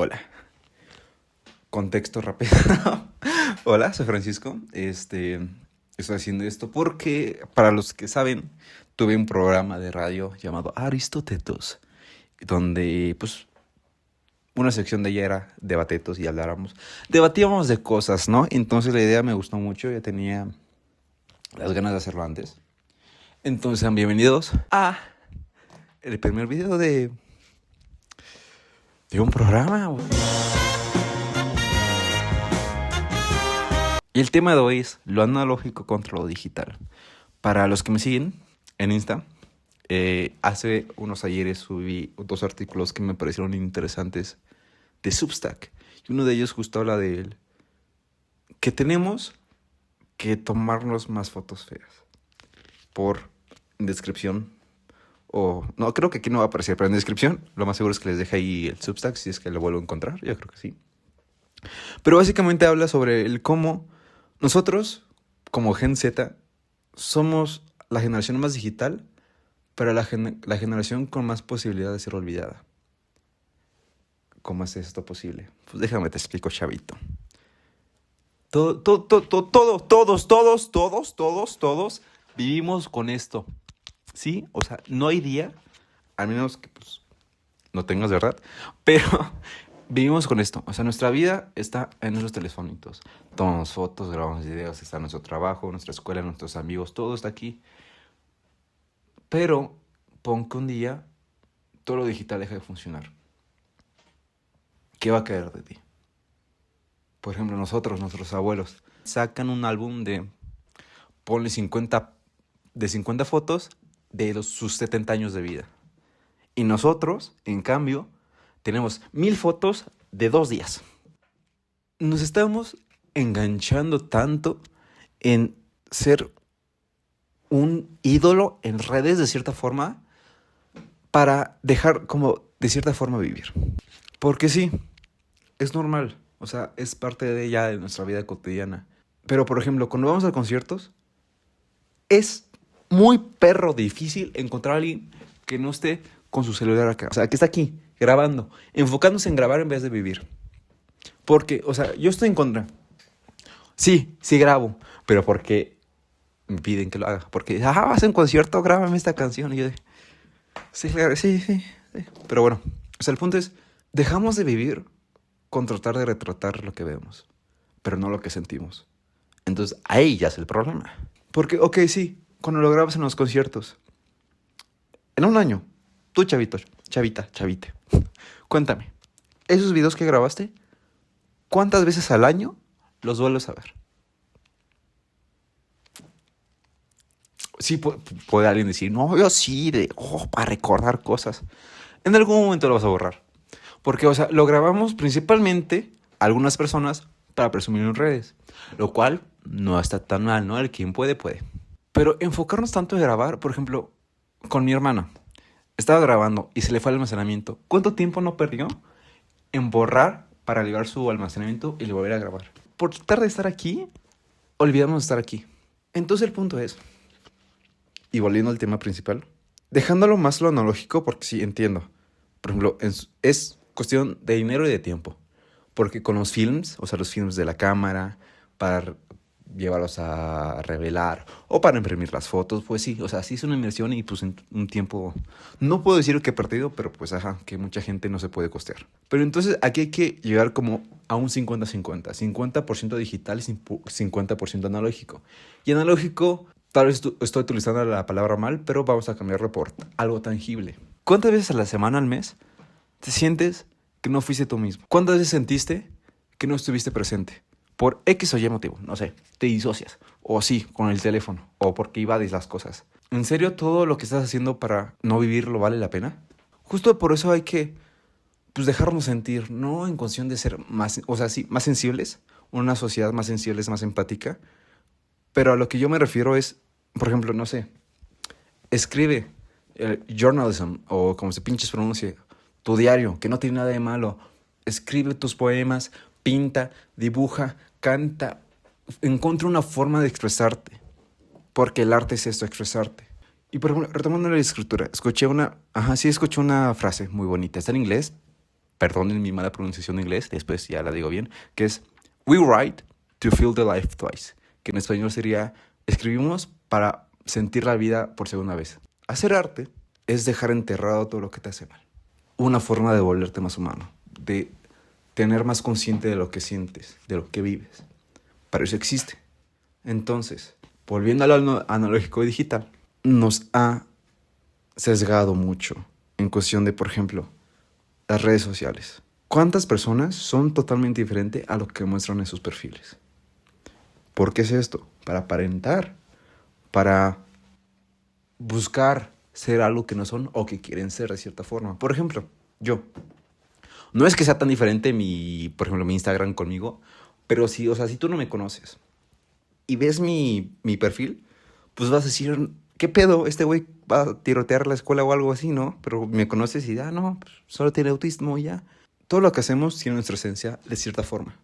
Hola. Contexto rápido. Hola, soy Francisco. Estoy haciendo esto porque, para los que saben, tuve un programa de radio llamado Aristotetos, donde, pues, una sección de ella era debatetos y debatíamos de cosas, ¿no? Entonces la idea me gustó mucho, ya tenía las ganas de hacerlo antes. Entonces, sean bienvenidos a el primer video de un programa. Y el tema de hoy es lo analógico contra lo digital. Para los que me siguen en Insta, hace unos ayeres subí dos artículos que me parecieron interesantes de Substack. Y uno de ellos justo habla de que tenemos que tomarnos más fotos feas. Por descripción. O no, creo que aquí no va a aparecer, pero en descripción lo más seguro es que les deje ahí el Substack si es que lo vuelvo a encontrar. Yo creo que sí. Pero básicamente habla sobre el cómo nosotros, como Gen Z, somos la generación más digital, pero la generación con más posibilidad de ser olvidada. ¿Cómo es esto posible? Pues déjame te explico, chavito. Todos vivimos con esto. ¿Sí? O sea, no hay día, al menos que pues no tengas, ¿verdad? Pero vivimos con esto. O sea, nuestra vida está en nuestros telefonitos. Tomamos fotos, grabamos videos, está nuestro trabajo, nuestra escuela, nuestros amigos, todo está aquí. Pero pon que un día todo lo digital deja de funcionar. ¿Qué va a caer de ti? Por ejemplo, nuestros abuelos, sacan un álbum ponle 50 fotos de sus 70 años de vida. Y nosotros, en cambio, tenemos 1000 fotos de 2 días. Nos estamos enganchando tanto en ser un ídolo en redes de cierta forma para dejar como de cierta forma vivir. Porque sí, es normal, o sea, es parte de nuestra vida cotidiana. Pero por ejemplo, cuando vamos a conciertos, es muy perro difícil encontrar a alguien que no esté con su celular acá. O sea, que está aquí, grabando, enfocándose en grabar en vez de vivir. Porque, o sea, yo estoy en contra. Sí grabo, pero porque me piden que lo haga. Porque, vas a un concierto, grábame esta canción. Y yo sí. Pero bueno, o sea, el punto es, dejamos de vivir con tratar de retratar lo que vemos, pero no lo que sentimos. Entonces, ahí ya es el problema. Porque, sí, cuando lo grabas en los conciertos, en un año, tú chavite, cuéntame, esos videos que grabaste, ¿cuántas veces al año los vuelves a ver? Sí, puede alguien decir, no, yo sí, para recordar cosas. En algún momento lo vas a borrar. Porque, o sea, lo grabamos principalmente algunas personas para presumir en redes. Lo cual no está tan mal, ¿no? El quien puede. Pero enfocarnos tanto en grabar, por ejemplo, con mi hermana. Estaba grabando y se le fue el almacenamiento. ¿Cuánto tiempo no perdió en borrar para liberar su almacenamiento y le volver a grabar? Por tratar de estar aquí, olvidamos de estar aquí. Entonces el punto es, y volviendo al tema principal, dejándolo más lo analógico, porque sí, entiendo. Por ejemplo, es cuestión de dinero y de tiempo. Porque con los films, o sea, los films de la cámara, para llevarlos a revelar o para imprimir las fotos, pues sí, o sea, sí es una inversión y pues en un tiempo, no puedo decir que he perdido, pero pues que mucha gente no se puede costear. Pero entonces aquí hay que llegar como a un 50-50, 50% digital y 50% analógico. Y analógico, tal vez estoy utilizando la palabra mal, pero vamos a cambiarlo por algo tangible. ¿Cuántas veces a la semana, al mes, te sientes que no fuiste tú mismo? ¿Cuántas veces sentiste que no estuviste presente? Por X o Y motivo, no sé, te disocias. O sí, con el teléfono. O porque invades las cosas. ¿En serio todo lo que estás haciendo para no vivirlo vale la pena? Justo por eso hay que, pues, dejarnos sentir, no en cuestión de ser más, o sea, sí, más sensibles. Una sociedad más sensible, más empática. Pero a lo que yo me refiero es, por ejemplo, no sé, escribe journalism, o como se pinches pronuncie, tu diario, que no tiene nada de malo. Escribe tus poemas, pinta, dibuja, canta, encuentra una forma de expresarte, porque el arte es esto, expresarte. Y por ejemplo, retomando la escritura, escuché una frase muy bonita, está en inglés, perdonen mi mala pronunciación de inglés, después ya la digo bien, que es We write to feel the life twice, que en español sería escribimos para sentir la vida por segunda vez. Hacer arte es dejar enterrado todo lo que te hace mal. Una forma de volverte más humano, de tener más consciente de lo que sientes, de lo que vives. Para eso existe. Entonces, volviendo al analógico y digital, nos ha sesgado mucho en cuestión de, por ejemplo, las redes sociales. ¿Cuántas personas son totalmente diferentes a lo que muestran en sus perfiles? ¿Por qué es esto? Para aparentar, para buscar ser algo que no son o que quieren ser de cierta forma. Por ejemplo, yo. No es que sea tan diferente por ejemplo, mi Instagram conmigo, pero sí, o sea, si tú no me conoces y ves mi perfil, pues vas a decir, ¿qué pedo? Este güey va a tirotear la escuela o algo así, ¿no? Pero me conoces y no, pues solo tiene autismo y ya. Todo lo que hacemos tiene nuestra esencia de cierta forma.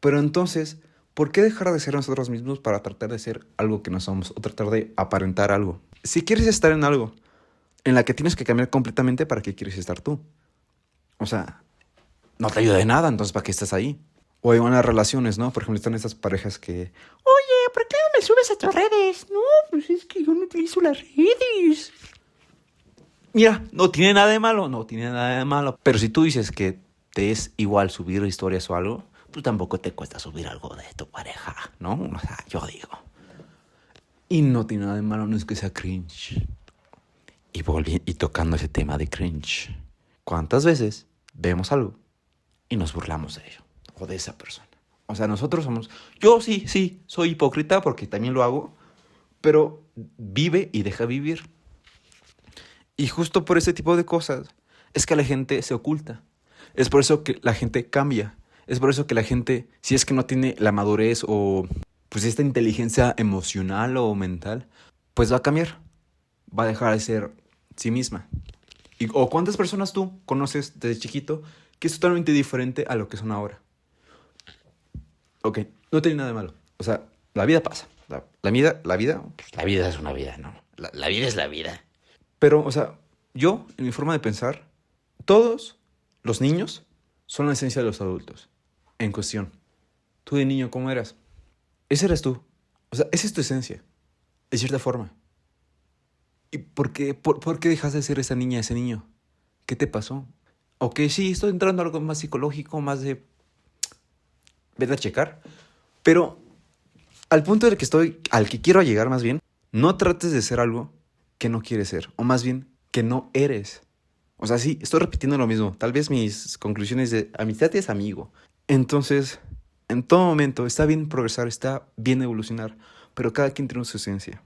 Pero entonces, ¿por qué dejar de ser nosotros mismos para tratar de ser algo que no somos o tratar de aparentar algo? Si quieres estar en algo en la que tienes que cambiar completamente, ¿para qué quieres estar tú? O sea, no te ayuda de nada, entonces ¿para qué estás ahí? O en unas relaciones, ¿no? Por ejemplo, están estas parejas que, oye, ¿por qué no me subes a tus redes? No, pues es que yo no utilizo las redes. Mira, no tiene nada de malo, no tiene nada de malo. Pero si tú dices que te es igual subir historias o algo, pues tampoco te cuesta subir algo de tu pareja, ¿no? O sea, yo digo. Y no tiene nada de malo, no es que sea cringe. Y tocando ese tema de cringe, ¿cuántas veces vemos algo y nos burlamos de ello o de esa persona? O sea, nosotros somos... Yo sí, soy hipócrita porque también lo hago, pero vive y deja vivir. Y justo por ese tipo de cosas es que la gente se oculta. Es por eso que la gente cambia. Es por eso que la gente, si es que no tiene la madurez o pues esta inteligencia emocional o mental, pues va a cambiar. Va a dejar de ser sí misma. ¿O cuántas personas tú conoces desde chiquito que es totalmente diferente a lo que son ahora? Ok, no tiene nada de malo. O sea, la vida pasa. La vida, pues, la vida es una vida, ¿no? La vida es la vida. Pero, o sea, yo, en mi forma de pensar, todos los niños son la esencia de los adultos. En cuestión. Tú de niño, ¿cómo eras? Ese eres tú. O sea, esa es tu esencia. De cierta forma. ¿Y por qué dejas de ser esa niña, ese niño? ¿Qué te pasó? Ok, sí, estoy entrando a algo más psicológico, más de... Vete a checar. Pero al punto al que quiero llegar más bien, no trates de ser algo que no quieres ser. O más bien, que no eres. O sea, sí, estoy repitiendo lo mismo. Tal vez mis conclusiones de amistad es amigo. Entonces, en todo momento, está bien progresar, está bien evolucionar. Pero cada quien tiene su esencia.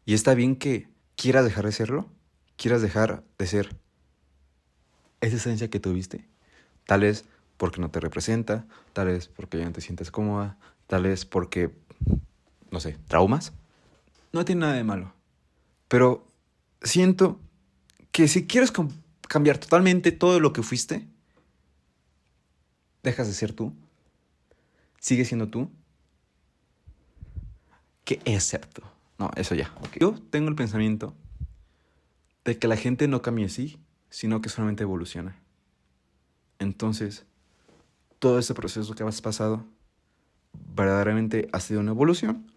Y está bien que quieras dejar de serlo. Quieras dejar de ser esa esencia que tuviste. Tal vez porque no te representa, tal vez porque ya no te sientes cómoda, tal vez porque, no sé, traumas. No tiene nada de malo. Pero siento que si quieres cambiar totalmente todo lo que fuiste, dejas de ser tú, sigues siendo tú, que excepto. No, eso ya. Okay. Yo tengo el pensamiento de que la gente no cambia así, sino que solamente evoluciona. Entonces, todo ese proceso que has pasado, ¿verdaderamente ha sido una evolución?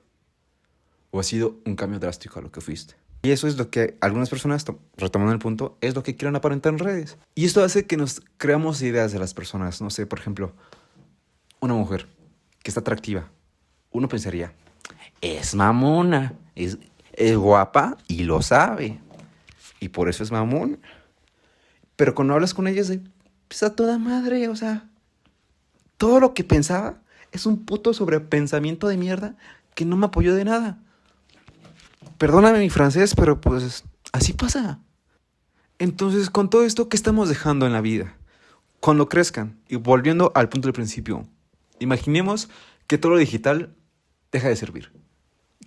¿O ha sido un cambio drástico a lo que fuiste? Y eso es lo que algunas personas, retomando el punto, es lo que quieren aparentar en redes. Y esto hace que nos creamos ideas de las personas. No sé, por ejemplo, una mujer que está atractiva. Uno pensaría, es mamona, es guapa y lo sabe. Y por eso es mamona. Pero cuando hablas con ella es de, pues a toda madre, o sea, todo lo que pensaba es un puto sobrepensamiento de mierda que no me apoyó de nada. Perdóname mi francés, pero pues así pasa. Entonces, con todo esto, ¿qué estamos dejando en la vida? Cuando crezcan, y volviendo al punto del principio, imaginemos que todo lo digital deja de servir.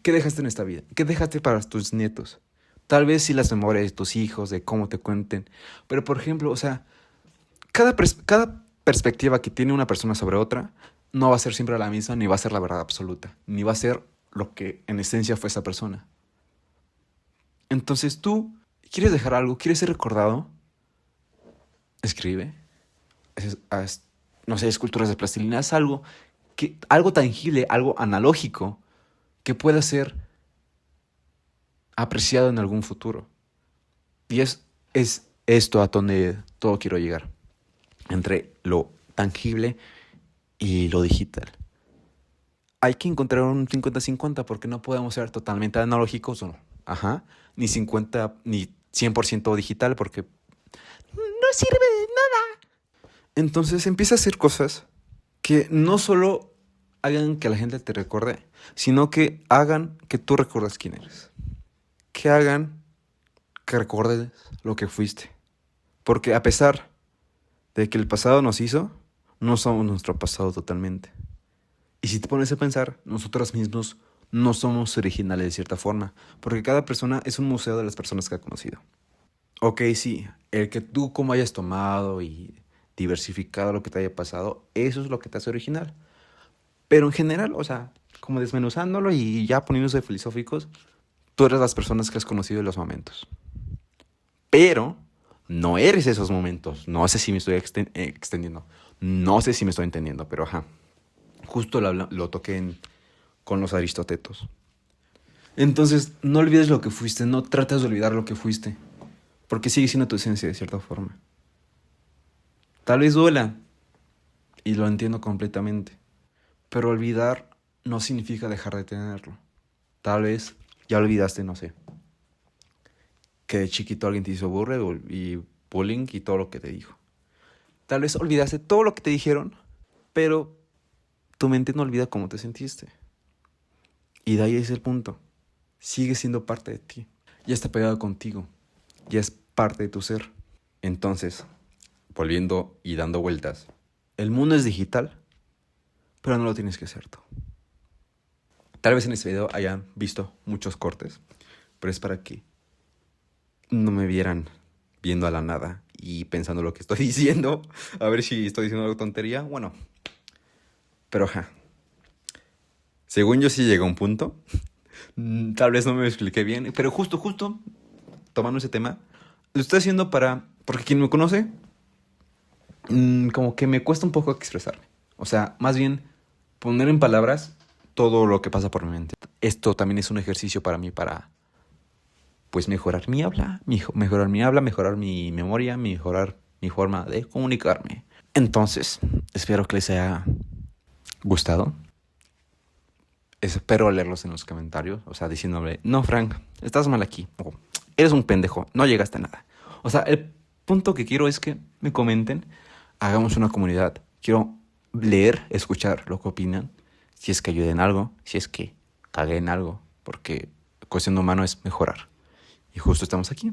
¿Qué dejaste en esta vida? ¿Qué dejaste para tus nietos? Tal vez sí las memorias de tus hijos, de cómo te cuenten. Pero, por ejemplo, o sea, cada perspectiva que tiene una persona sobre otra no va a ser siempre la misma, ni va a ser la verdad absoluta, ni va a ser lo que en esencia fue esa persona. Entonces tú quieres dejar algo, quieres ser recordado, escribe, no sé, esculturas de plastilina, es algo tangible, algo analógico que pueda ser apreciado en algún futuro. Y es esto a donde todo quiero llegar, entre lo tangible y lo digital. Hay que encontrar un 50-50 porque no podemos ser totalmente analógicos o no. Ni 50 ni 100% digital porque no sirve de nada. Entonces empieza a hacer cosas que no solo hagan que la gente te recuerde, sino que hagan que tú recuerdes quién eres. Que hagan que recuerdes lo que fuiste. Porque a pesar de que el pasado nos hizo, no somos nuestro pasado totalmente. Y si te pones a pensar, nosotros mismos no somos originales de cierta forma, porque cada persona es un museo de las personas que ha conocido. Ok, sí, el que tú como hayas tomado y diversificado lo que te haya pasado, eso es lo que te hace original. Pero en general, o sea, como desmenuzándolo y ya poniéndose filosóficos, tú eres las personas que has conocido en los momentos. Pero no eres esos momentos. No sé si me estoy extendiendo. No sé si me estoy entendiendo, pero justo lo toqué con los aristotetos. Entonces, no olvides lo que fuiste, no trates de olvidar lo que fuiste, porque sigue siendo tu esencia de cierta forma. Tal vez duela, y lo entiendo completamente, pero olvidar no significa dejar de tenerlo. Tal vez ya olvidaste, no sé, que de chiquito alguien te hizo y bullying y todo lo que te dijo. Tal vez olvidaste todo lo que te dijeron, pero tu mente no olvida cómo te sentiste. Y de ahí es el punto. Sigue siendo parte de ti. Ya está pegado contigo. Ya es parte de tu ser. Entonces, volviendo y dando vueltas, el mundo es digital, pero no lo tienes que hacer tú. Tal vez en este video hayan visto muchos cortes, pero es para que no me vieran viendo a la nada y pensando lo que estoy diciendo, a ver si estoy diciendo algo tontería. Bueno, pero según yo sí llegó a un punto. Tal vez no me expliqué bien, pero justo tomando ese tema, lo estoy haciendo porque quien me conoce, como que me cuesta un poco expresarme. O sea, más bien poner en palabras todo lo que pasa por mi mente. Esto también es un ejercicio para mí para, pues, mejorar mi habla, mejorar mi memoria, mejorar mi forma de comunicarme. Entonces, espero que les haya gustado. Espero leerlos en los comentarios, o sea, diciéndome, no, Frank, estás mal aquí, o eres un pendejo, no llegaste a nada. O sea, el punto que quiero es que me comenten, hagamos una comunidad. Quiero leer, escuchar lo que opinan, si es que ayuden en algo, si es que cagué en algo, porque cuestión humano es mejorar. Y justo estamos aquí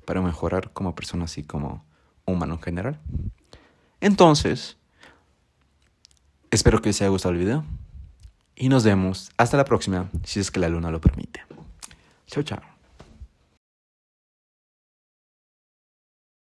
para mejorar como persona, así como humano en general. Entonces, espero que les haya gustado el video. Y nos vemos hasta la próxima, si es que la luna lo permite. Chao, chao.